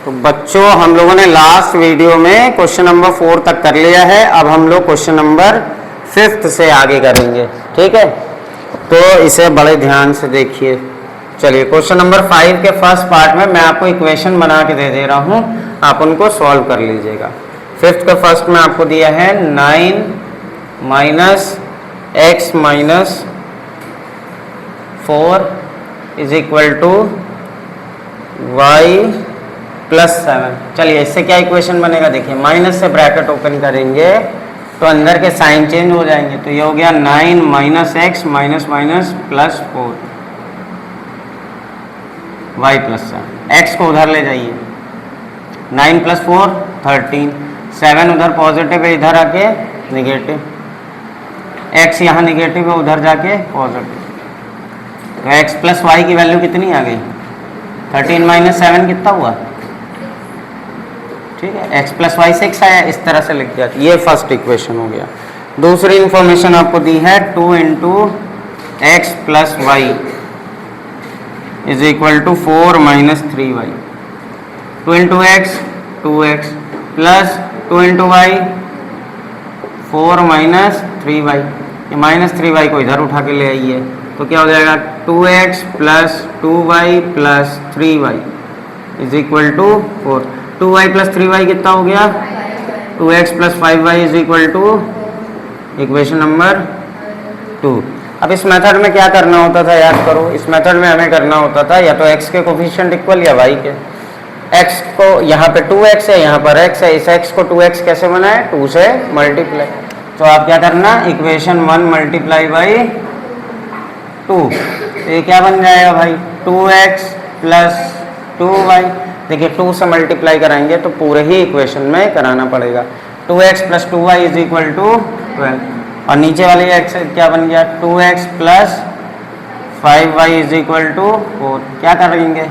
तो बच्चों हम लोगों ने लास्ट वीडियो में क्वेश्चन नंबर 4 तक कर लिया है। अब हम लोग क्वेश्चन नंबर 5 से आगे करेंगे, ठीक है। तो इसे बड़े ध्यान से देखिए। चलिए क्वेश्चन नंबर 5 के फर्स्ट पार्ट में मैं आपको इक्वेशन बना के दे रहा हूँ, आप उनको सॉल्व कर लीजिएगा। 5th का फर्स्ट में आपको दिया है 9 minus x minus 4 is equal to y plus 7। चलिए इससे क्या इक्वेशन बनेगा, देखिए माइनस से ब्रैकेट ओपन करेंगे तो अंदर के साइन चेंज हो जाएंगे। तो ये हो गया 9 minus x minus minus plus 4 y plus 7। X को उधर ले जाइए, 9 प्लस 4 13, 7 उधर पॉजिटिव है, इधर आके निगेटिव, एक्स यहाँ निगेटिव है, उधर जाके पॉजिटिव। तो एक्स प्लस वाई की वैल्यू कितनी आ गई, 13 माइनस 7 कितना हुआ, ठीक है। एक्स प्लस वाई 6 आया, इस तरह से लिख दिया। ये फर्स्ट इक्वेशन हो गया। दूसरी इंफॉर्मेशन आपको दी है 2 into x plus y is equal to 4 minus 3 y. 2 into x 2x plus 2 into y 4 minus 3 y. ये माइनस 3 वाई को इधर उठा के ले आइए तो क्या हो जाएगा 2x plus 2y plus 3y is equal to 4। 2y plus 3y कितना हो गया, 2x plus 5y is equal to equation number 2। अब इस मेथड में क्या करना होता था, याद करो। इस मेथड में हमें करना होता था या तो x के कोफिशिएंट इक्वल या y के। x को यहाँ पे 2x है, यहाँ पर x है, इस x को 2x कैसे बनाए, 2 से मल्टीप्लाई। तो आप क्या करना, इक्वेशन 1 मल्टीप्लाई बाई 2, तो ये क्या बन जाएगा भाई 2x प्लस 2y। देखिए 2 से मल्टीप्लाई कराएंगे तो पूरे ही इक्वेशन में कराना पड़ेगा। 2x plus 2y is equal to 12 और नीचे वाली x क्या बन गया 2x plus 5y is equal to 4। क्या करेंगे,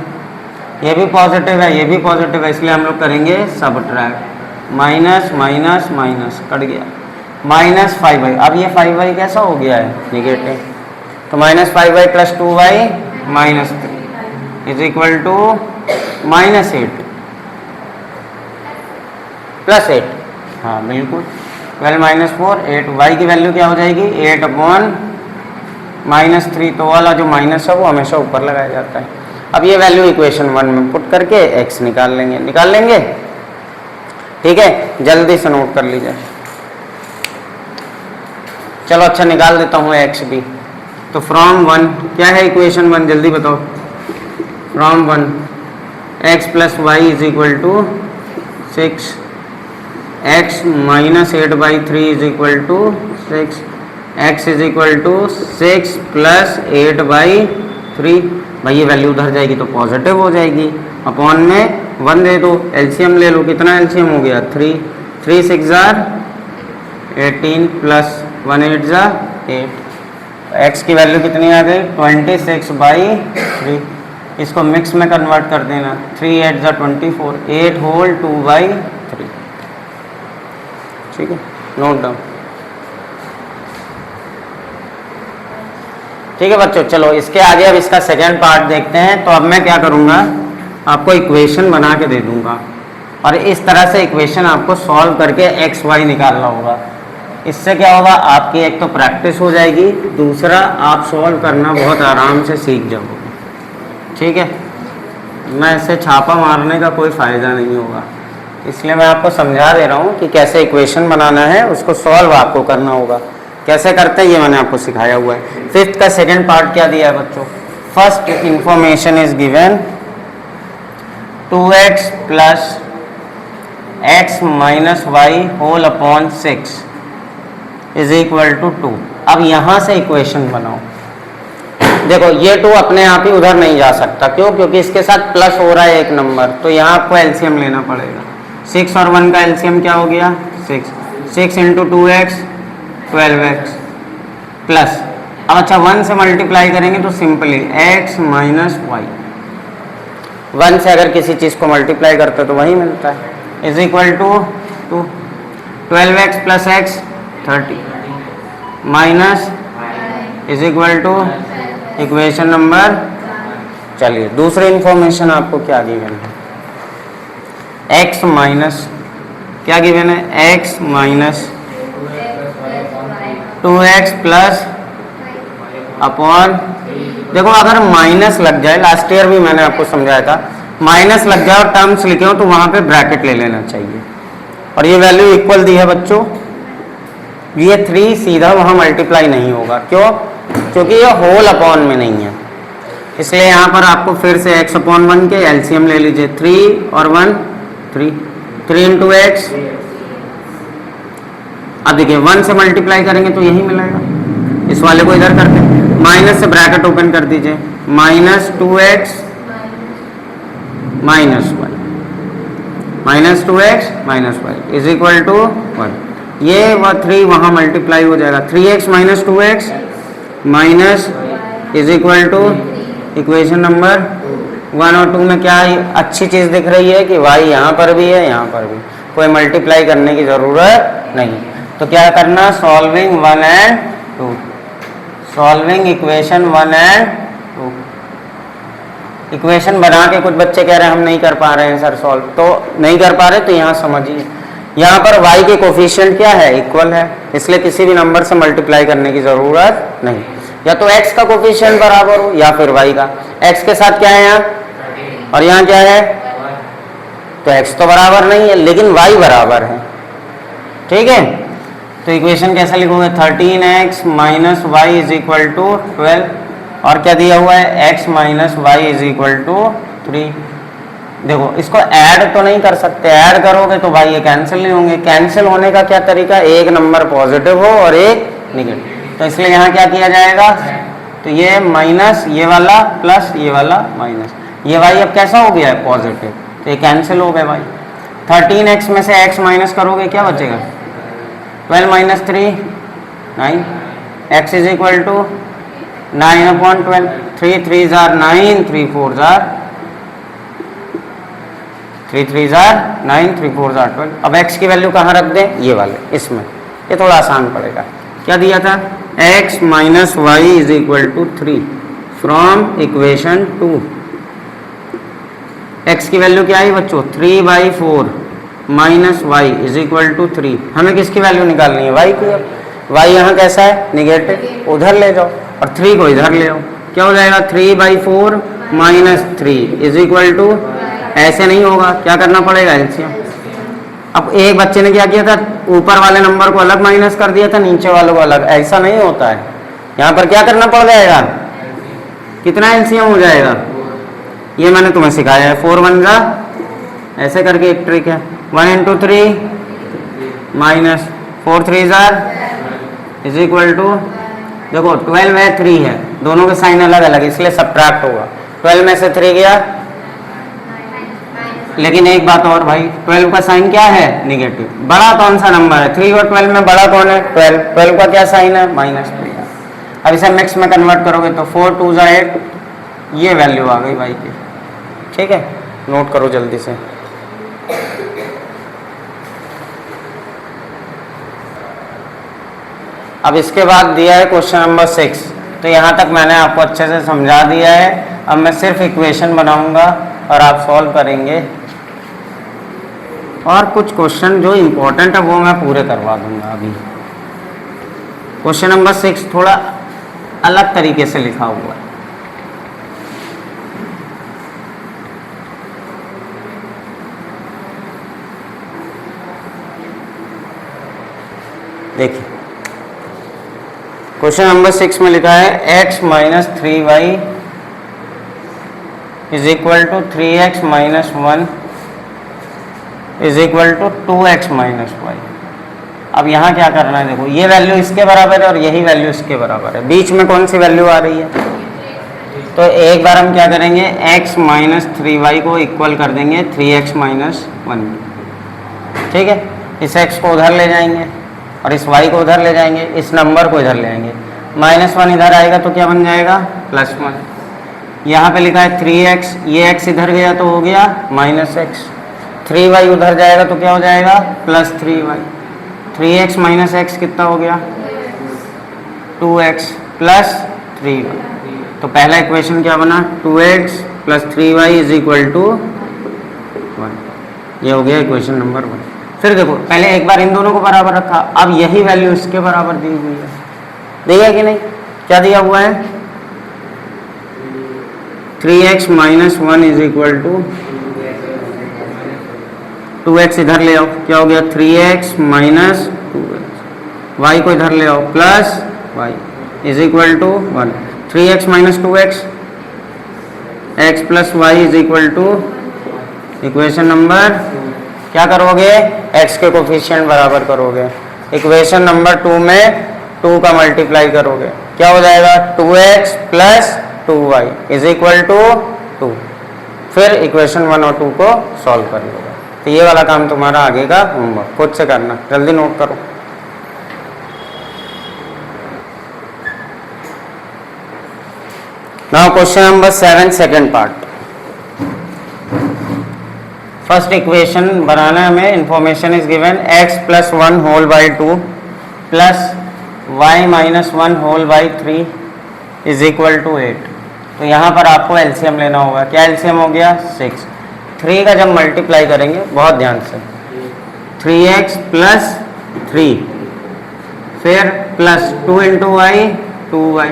ये भी पॉजिटिव है, ये भी पॉजिटिव है, इसलिए हम लोग करेंगे subtract. Minus minus minus cut गया, माइनस 5y। अब ये 5y कैसा हो गया है, निगेटिव। तो minus 5y plus 2y minus 3 is equal to minus 8 plus 8, हाँ बिल्कुल 12 माइनस 4 8। y की वैल्यू क्या हो जाएगी 8 अपॉन माइनस 3। तो वाला जो माइनस है वो हमेशा ऊपर लगाया जाता है। अब ये वैल्यू इक्वेशन 1 में पुट करके x निकाल लेंगे, ठीक है। जल्दी से नोट कर लीजिए। चलो अच्छा निकाल देता हूँ x भी। तो फ्रॉम 1 क्या है इक्वेशन 1, जल्दी बताओ। From 1 x plus y is equal to 6, x minus 8 by 3 is equal to 6, x is equal to 6 plus 8 by 3। भाई ये वैल्यू उधर जाएगी तो पॉजिटिव हो जाएगी। अपॉन में 1 दे दो, एलसीएम ले लो। कितना एलसीएम हो गया 3, 3 6 जार 18 प्लस 1 8 जार 8। x की वैल्यू कितनी आ गई 26 बाई 3। इसको मिक्स में कन्वर्ट कर देना, 3 8 जार 24, 8 होल 2 बाई 3, ठीक है। नोट डाउन, ठीक है बच्चों। चलो इसके आगे अब इसका सेकेंड पार्ट देखते हैं। तो अब मैं क्या करूँगा, आपको इक्वेशन बना के दे दूँगा और इस तरह से इक्वेशन आपको सॉल्व करके एक्स वाई निकालना होगा। इससे क्या होगा, आपकी एक तो प्रैक्टिस हो जाएगी, दूसरा आप सॉल्व करना बहुत आराम से सीख जाओगे, ठीक है। मैं इससे छापा मारने का कोई फ़ायदा नहीं होगा, इसलिए मैं आपको समझा दे रहा हूँ कि कैसे इक्वेशन बनाना है, उसको सॉल्व आपको करना होगा। कैसे करते हैं ये मैंने आपको सिखाया हुआ है। 5th का सेकेंड पार्ट क्या दिया है बच्चों, first information is given 2x plus x minus y whole upon 6 is equal to 2। अब यहाँ से इक्वेशन बनाओ। देखो ये 2 अपने आप ही उधर नहीं जा सकता, क्यों, क्योंकि इसके साथ प्लस हो रहा है एक नंबर, तो यहाँ आपको एलसीएम लेना पड़ेगा। 6 और 1 का एलसीएम क्या हो गया 6, 6 इंटू 2x 12x प्लस, अब अच्छा 1 से मल्टीप्लाई करेंगे तो सिंपली x माइनस वाई। 1 से अगर किसी चीज़ को मल्टीप्लाई करते तो वही मिलता है, is equal to 2, 12x plus x 30 minus is equal to equation number. चलिए दूसरी इंफॉर्मेशन आपको क्या दी गई है, x माइनस क्या गिवन है, x minus 2x plus upon, देखो अगर माइनस लग जाए, लास्ट ईयर भी मैंने आपको समझाया था, माइनस लग जाए और टर्म्स लिखे हो तो वहां पे ब्रैकेट ले लेना चाहिए। और ये वैल्यू इक्वल दी है बच्चों, ये 3 सीधा वहां मल्टीप्लाई नहीं होगा, क्यों, क्योंकि ये होल अपॉन में नहीं है, इसलिए यहाँ पर आपको फिर से x अपॉन 1 के एलसीएम ले लीजिए, 3 और 1 3 इंटू एक्स। अब देखिए 1 से मल्टीप्लाई करेंगे तो यही मिलेगा, इस वाले को इधर करके माइनस से ब्रैकेट ओपन कर दीजिए, minus 2x minus y, minus 2x minus y is equal to 1। ये 3 वहाँ मल्टीप्लाई हो जाएगा, 3x minus 2x minus is equal to equation number 1 और 2 में क्या अच्छी चीज़ दिख रही है कि y यहाँ पर भी है, यहाँ पर भी, कोई मल्टीप्लाई करने की ज़रूरत नहीं। तो क्या करना, solving 1 and 2, solving equation 1 and 2। Equation बना के कुछ बच्चे कह रहे हैं हम नहीं कर पा रहे हैं सर सॉल्व, तो नहीं कर पा रहे तो यहाँ समझिए, यहाँ पर y के कोफिशिएंट क्या है, इक्वल है, इसलिए किसी भी नंबर से मल्टीप्लाई करने की ज़रूरत नहीं, या तो x का कोफिशिएंट बराबर हो या फिर y का। x के साथ क्या है यहाँ और यहाँ क्या है, तो x तो बराबर नहीं है लेकिन y बराबर है, ठीक है। तो इक्वेशन कैसा लिखोगे, 13x minus y is equal to 12, और क्या दिया हुआ है, x minus y is equal to 3। देखो इसको ऐड तो नहीं कर सकते, ऐड करोगे तो भाई ये कैंसिल नहीं होंगे, कैंसिल होने का क्या तरीका, एक नंबर पॉजिटिव हो और एक निगेटिव, तो इसलिए यहाँ क्या किया जाएगा, तो ये माइनस ये वाला प्लस ये वाला माइनस, ये भाई अब कैसा हो गया है, पॉजिटिव, तो ये कैंसिल हो गए भाई। 13x में से x माइनस करोगे क्या बचेगा, 12 minus 3 9, x is equal to 9 upon 12, 3 3 जार 9, 3 4 जार 3 3 जार 9, 3 4 जार 12। अब x की वैल्यू कहाँ रख दें, ये वाले इसमें, ये थोड़ा आसान पड़ेगा। क्या दिया था, x minus y is equal to 3 from equation 2। x की वैल्यू क्या आई बच्चों, 3/4 minus y is equal to 3। हमें किसकी वैल्यू निकालनी है, y की। y यहाँ कैसा है, निगेटिव, उधर ले जाओ और 3 को इधर ले आओ, क्या हो जाएगा, 3/4 माइनस 3 इज इक्वल टू, ऐसे नहीं होगा, क्या करना पड़ेगा एलसीएम। अब एक बच्चे ने क्या किया था, ऊपर वाले नंबर को अलग माइनस कर दिया था, नीचे वालों को अलग, ऐसा नहीं होता है, यहाँ पर क्या करना पड़ जाएगा, कितना एलसीएम हो जाएगा, ये मैंने तुम्हें सिखाया है, 4 1 जा, ऐसे करके एक ट्रिक है, 1 इंटू 3 माइनस 4 3 जार इज इक्वल टू, देखो 12 है 3 है, दोनों के साइन अलग अलग इसलिए सब्ट्रैक्ट होगा, 12 में से 3 गया, लेकिन एक बात और भाई, 12 का साइन क्या है, निगेटिव। बड़ा कौन सा नंबर है, 3 और 12 में बड़ा कौन है, 12, 12 का क्या साइन है, माइनस 3। अब इसे मिक्स में कन्वर्ट करोगे तो 4 2 जा 8, ये वैल्यू आ गई भाई की, ठीक है, नोट करो जल्दी से। अब इसके बाद दिया है क्वेश्चन नंबर 6, तो यहाँ तक मैंने आपको अच्छे से समझा दिया है। अब मैं सिर्फ इक्वेशन बनाऊंगा और आप सॉल्व करेंगे, और कुछ क्वेश्चन जो इम्पोर्टेंट है वो मैं पूरे करवा दूंगा। अभी क्वेश्चन नंबर 6 थोड़ा अलग तरीके से लिखा हुआ है, देखिए क्वेश्चन नंबर 6 में लिखा है x minus 3y is equal to 3x minus 1 is equal to 2x minus y. अब यहाँ क्या करना है, देखो ये वैल्यू इसके बराबर है और यही वैल्यू इसके बराबर है, बीच में कौन सी वैल्यू आ रही है, तो एक बार हम क्या करेंगे, x माइनस 3y को इक्वल कर देंगे 3x माइनस 1, ठीक है। इस x को उधर ले जाएंगे और इस y को उधर ले जाएंगे, इस नंबर को इधर ले आएंगे, -1 इधर आएगा तो क्या बन जाएगा, +1। यहाँ पे लिखा है 3x, ये x इधर गया तो हो गया -x, 3y उधर जाएगा तो क्या हो जाएगा, +3y। 3x माइनस x कितना हो गया, 2x प्लस 3y। तो पहला इक्वेशन क्या बना, 2x plus 3y is equal to 1। ये हो गया इक्वेशन नंबर 1। फिर देखो पहले एक बार इन दोनों को बराबर रखा, अब यही वैल्यू इसके बराबर दी हुई है, देखिए कि नहीं, क्या दिया हुआ है 3x minus 1 is equal to 2x, इधर ले आओ, क्या हो गया 3x माइनस 2x, y को इधर ले आओ plus y is equal to 1, 3x minus 2x, x plus y is equal to equation number, क्या करोगे x के कोफिशिएंट बराबर करोगे, इक्वेशन नंबर 2 में 2 का मल्टीप्लाई करोगे, क्या हो जाएगा 2x plus 2y is equal to 2, फिर इक्वेशन 1 और 2 को सॉल्व कर लोगे। तो ये वाला काम तुम्हारा आगे का होमवर्क खुद से करना, जल्दी नोट करो। Now question number 7 second part. First equation बनाना हमें, information is given x plus 1 whole by 2 plus y minus 1 whole by 3 is equal to 8। तो यहाँ पर आपको एलसीएम लेना होगा, क्या एलसीएम हो गया 6, 3 का जब मल्टीप्लाई करेंगे बहुत ध्यान से, 3x प्लस 3 फिर plus 2 into y 2y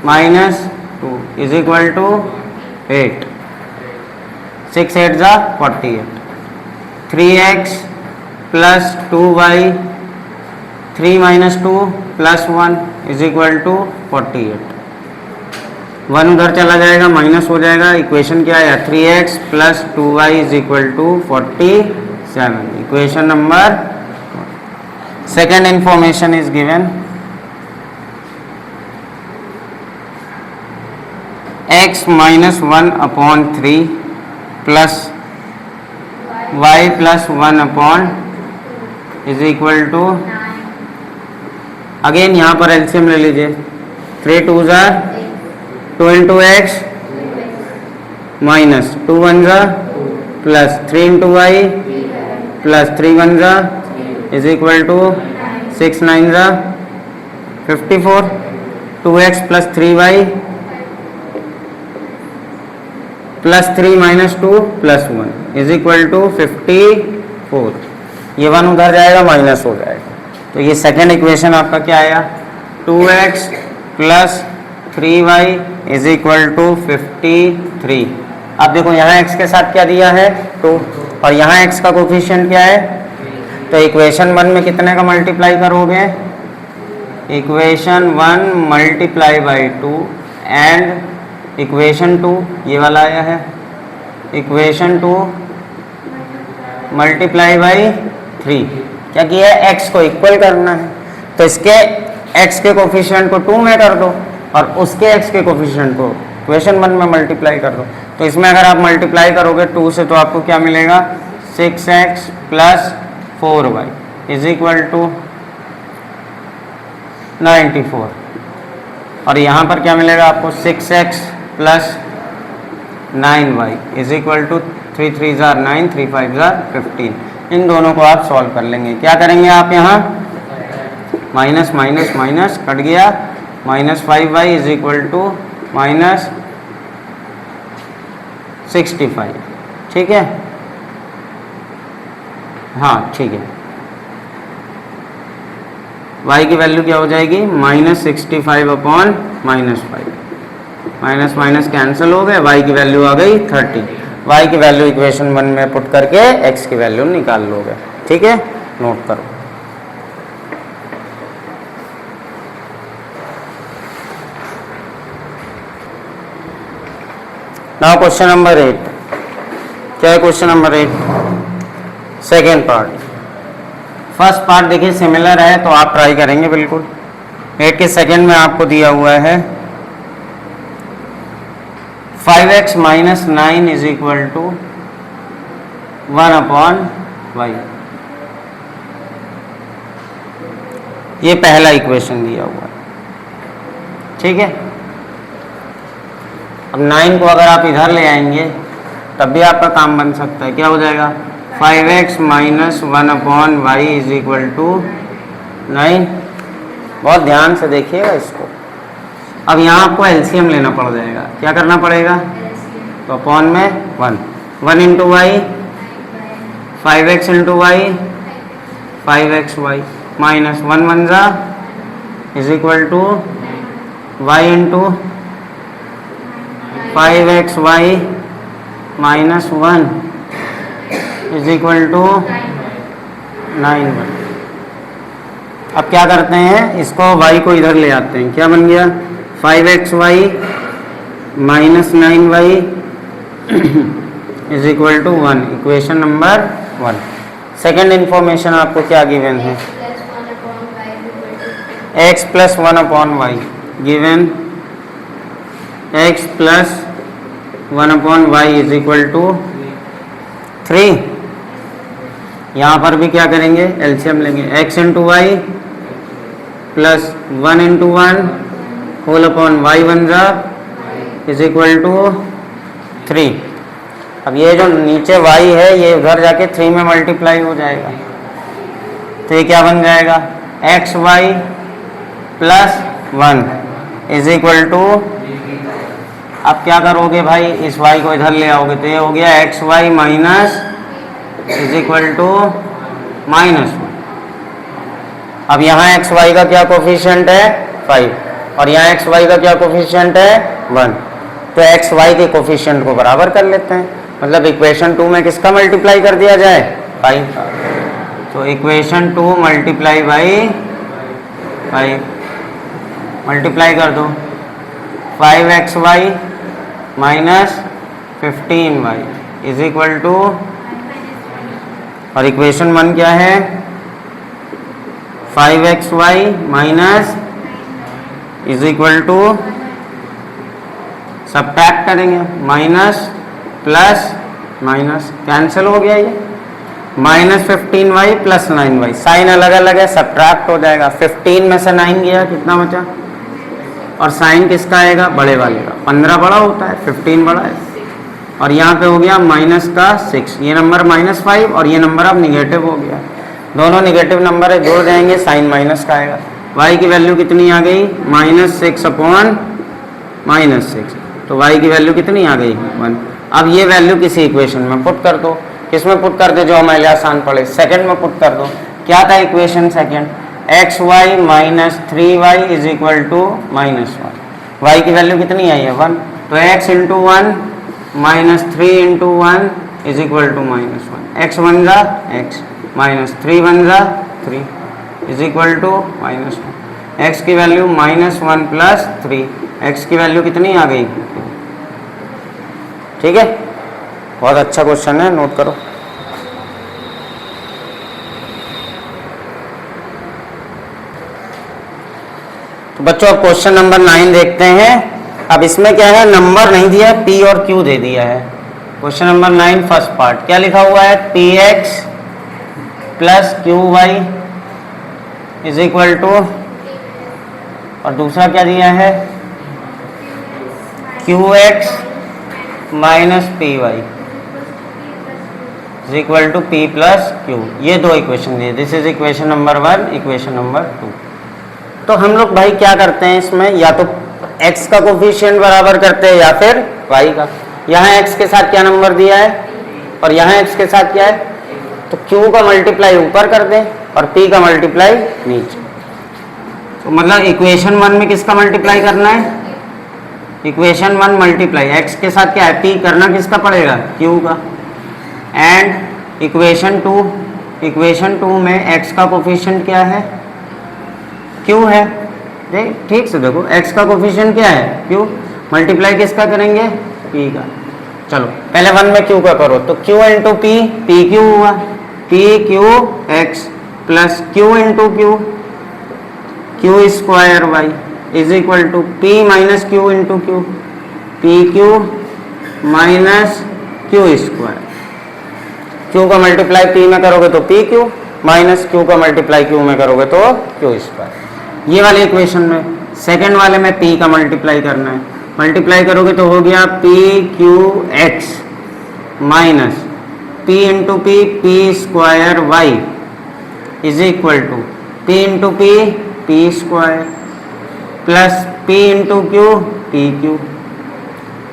minus 2 is equal to 8, 6 8 जा 48, 3x plus 2y 3 minus 2 plus 1 is equal to 48, 1 उधर चला जाएगा माइनस हो जाएगा, इक्वेशन क्या आया 3x plus 2y is equal to 47, equation number. Second information is given x minus 1 upon 3 plus y plus 1 upon is equal to, again यहाँ पर LCM ले लीजिए, 3 2 ज़ा 2 इंटू एक्स माइनस 2 1 ज़ा प्लस 3 इंटू वाई प्लस 3 1 ज़ा is equal to 6 9 ज़ा 54, 2x plus 3y plus 3 minus 2 plus 1 is equal to 54, ये 1 उधर जाएगा माइनस हो जाएगा, तो ये सेकेंड इक्वेशन आपका क्या आया 2x plus 3y is equal to 53। अब देखो यहाँ x के साथ क्या दिया है 2 और यहाँ x का कोफिशिएंट क्या है, तो इक्वेशन 1 में कितने का मल्टीप्लाई करोगे, equation 1 multiply by 2 and equation 2 ये वाला आया है, इक्वेशन 2 मल्टीप्लाई बाई 3, क्या किया है x को इक्वल करना है, तो इसके x के कोफिशिएंट को 2 में कर दो और उसके x के कोफिशिएंट को इक्वेशन 1 में मल्टीप्लाई कर दो। तो इसमें अगर आप मल्टीप्लाई करोगे 2 से तो आपको क्या मिलेगा 6x plus 4y is equal to 94, और यहाँ पर क्या मिलेगा आपको 6x plus 9y is equal to 3 3 ज़ा 9 3 5 ज़ा 15। इन दोनों को आप सॉल्व कर लेंगे, क्या करेंगे आप यहाँ माइनस माइनस माइनस कट गया, minus 5y is equal to minus 65, ठीक है, हाँ ठीक है, y की वैल्यू क्या हो जाएगी minus 65 upon minus 5, minus minus cancel हो गए, y की वैल्यू आ गई 30, y की वैल्यू इक्वेशन 1 में पुट करके x की वैल्यू निकाल लोगे, ठीक है, नोट करो। नाउ क्वेश्चन नंबर 8, क्या है question number 8 second part. First part देखिए सिमिलर है तो आप ट्राई करेंगे बिल्कुल। 8 के सेकेंड में आपको दिया हुआ है 5x minus 9 is equal to 1 upon y, ये पहला इक्वेशन दिया हुआ है, ठीक है। अब 9 को अगर आप इधर ले आएंगे तब भी आपका काम बन सकता है, क्या हो जाएगा 5x minus 1 upon y is equal to 9। बहुत ध्यान से देखिएगा इसको। अब यहाँ आपको एलसीएम लेना पड़ जाएगा, क्या करना पड़ेगा, तो अपॉन में 1 into y 5x into y 5xy minus 1 1 जा is equal to y into 5xy minus 1 is equal to 9y। अब क्या करते हैं, इसको y को इधर ले आते हैं, क्या बन गया 5xy minus 9y is equal to 1, equation number 1। Second information आपको क्या गिवन है, x plus 1 upon y given x plus 1 upon y is equal to 3। यहाँ पर भी क्या करेंगे, एलसीएम लेंगे, x into y plus 1 into 1 whole upon y बन जा इज इक्वल टू 3। अब ये जो नीचे y है ये उधर जाके 3 में मल्टीप्लाई हो जाएगा, तो ये क्या बन जाएगा x y plus 1 is equal to, अब क्या करोगे भाई, इस y को इधर ले आओगे तो ये हो गया x y minus is equal to -1। अब यहाँ एक्स वाई का क्या कोफिशिएंट है 5 और यहाँ एक्स वाई का क्या कोफिशिएंट है 1, तो एक्स वाई के कोफिशिएंट को बराबर कर लेते हैं, मतलब इक्वेशन 2 में किसका मल्टीप्लाई कर दिया जाए 5, तो इक्वेशन 2 मल्टीप्लाई बाई 5 मल्टीप्लाई कर दो 5xy minus 15y is equal to, और इक्वेशन 1 क्या है 5xy minus is equal to, subtract करेंगे माइनस प्लस माइनस कैंसिल हो गया, ये minus 15y plus 9y, sign अलग अलग है सबट्रैक्ट हो जाएगा, 15 में से 9 गया कितना बचा, और साइन किसका आएगा बड़े वाले का, 15 बड़ा होता है 15 बड़ा है, और यहाँ पे हो गया माइनस का 6, ये नंबर -5 और ये नंबर अब निगेटिव हो गया, दोनों निगेटिव नंबर है जोड़ जाएंगे साइन माइनस का आएगा, y की वैल्यू कितनी आ गई -6 अपॉन -6, तो y की वैल्यू कितनी आ गई 1। अब ये वैल्यू किसी इक्वेशन में पुट कर दो, किसमें पुट कर दो जो हमारे आसान पड़े, सेकंड में पुट कर दो, क्या था equation second, x y minus 3y is equal to -1, y की वैल्यू कितनी आई है 1, तो x into 1 minus 3 into 1 is equal to -1, x 1 जा x माइनस 3 1 जा 3 इज इक्वल टू -1, x की वैल्यू -1 प्लस 3, x की वैल्यू कितनी आ गई, ठीक है, बहुत अच्छा क्वेश्चन है, नोट करो। तो बच्चों अब क्वेश्चन नंबर 9 देखते हैं। अब इसमें क्या है, नंबर नहीं दिया है, p और q दे दिया है। क्वेश्चन नंबर 9 फर्स्ट पार्ट क्या लिखा हुआ है, px plus qy is equal to, और दूसरा क्या दिया है qx minus p y is equal to p plus q, ये दो इक्वेशन दिए, this is equation number 1, equation number 2। तो हम लोग भाई क्या करते हैं इसमें, या तो x का कोफिशिएंट बराबर करते हैं या फिर y का, यहाँ x के साथ क्या नंबर दिया है और यहाँ x के साथ क्या है, तो q का मल्टीप्लाई ऊपर कर दें और p का मल्टीप्लाई नीचे, तो मतलब इक्वेशन 1 में किसका मल्टीप्लाई करना है, इक्वेशन 1 मल्टीप्लाई x के साथ क्या है p करना किसका पड़ेगा q का, एंड इक्वेशन 2 में x का कोफिशिएंट क्या है q है, ठीक से देखो x का कोफिशिएंट क्या है q, मल्टीप्लाई किसका करेंगे p का, चलो पहले 1 में q का करो, तो q into p, p q हुआ, p q x plus q into q square y is equal to p minus q into q, p q minus q square, q का मल्टीप्लाई p में करोगे तो p q, minus q का multiply q में करोगे तो Q square. ये वाले इक्वेशन में, सेकंड वाले में p का मल्टीप्लाई करना है, मल्टीप्लाई करोगे तो हो गया p q x minus p into p square y is equal to p into p square plus p into q p q.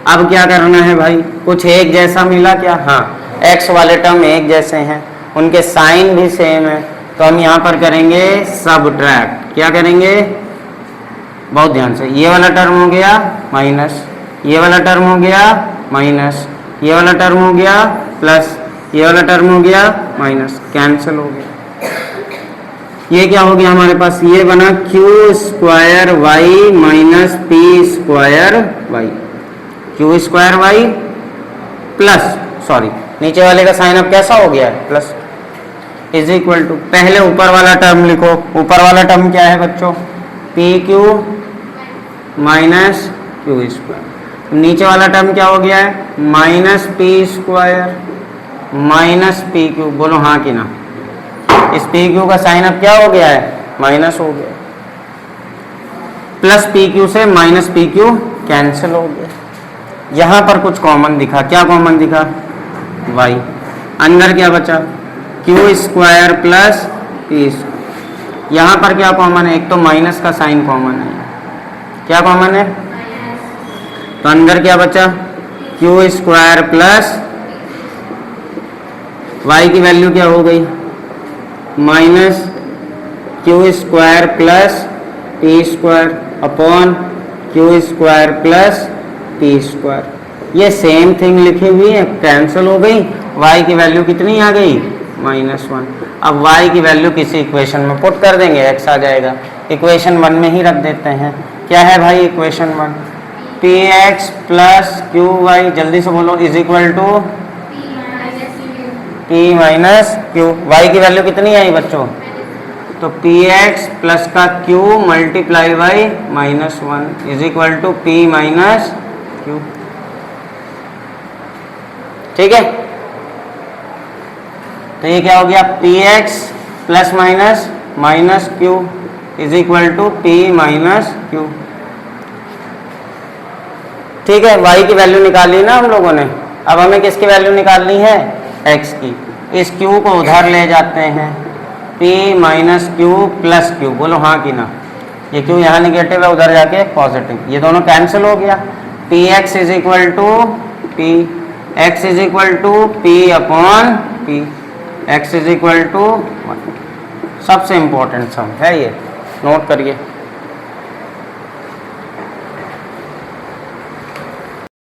अब क्या करना है भाई, कुछ एक जैसा मिला क्या, हाँ x वाले टर्म एक जैसे हैं, उनके साइन भी सेम है, तो हम यहाँ पर करेंगे सबट्रैक्ट। क्या करेंगे? बहुत ध्यान से, ये वाला टर्म हो गया माइनस, ये वाला टर्म हो गया माइनस, ये वाला टर्म हो गया प्लस, ये वाला टर्म हो गया माइनस, कैंसिल हो गया। ये क्या हो गया हमारे पास? ये बना q square y minus p square y, q square y plus, sorry नीचे वाले का साइन अब कैसा हो गया है? प्लस, इज इक्वल टू, पहले ऊपर वाला टर्म लिखो। ऊपर वाला टर्म क्या है बच्चों? P q minus q square. नीचे वाला टर्म क्या हो गया है? Minus p square minus P Q. बोलो हाँ कि ना? इस पी क्यू का साइन अब क्या हो गया है? माइनस हो गया, प्लस पी क्यू से माइनस पी क्यू कैंसिल हो गया। यहां पर कुछ कॉमन दिखा, क्या कॉमन दिखा? वाई। अंदर क्या बचा? Q square plus P square. यहां पर क्या कॉमन है? एक तो माइनस का साइन कॉमन है, क्या कॉमन है? तो अंदर क्या बचा? क्यू स्क्वायर प्लस वाई की वैल्यू क्या हो गई? Minus q square plus P square upon Q square plus P square. ये सेम थिंग लिखी हुई है, कैंसिल हो गई। y की वैल्यू कितनी आ गई? -1। अब y की वैल्यू किसी इक्वेशन में पुट कर देंगे, x आ जाएगा। इक्वेशन 1 में ही रख देते हैं। क्या है भाई इक्वेशन 1? px प्लस क्यू वाई, जल्दी से बोलो, is equal to p minus q. Y की वैल्यू कितनी आई बच्चों? तो px प्लस का q multiply by -1 is equal to p minus q. ठीक है, तो ये क्या हो गया? px plus minus minus q is equal to p minus q. ठीक है, y की वैल्यू निकाली ना हम लोगों ने। अब हमें किसकी वैल्यू निकालनी है? x की। इस q को उधर ले जाते हैं, p minus Q plus Q. बोलो हाँ कि ना? ये q यहाँ निगेटिव है, उधर जाके पॉजिटिव, ये दोनों कैंसिल हो गया। px is equal to p, x is equal to p upon p, x is equal to 1। सबसे इंपॉर्टेंट सम है ये, नोट करिए।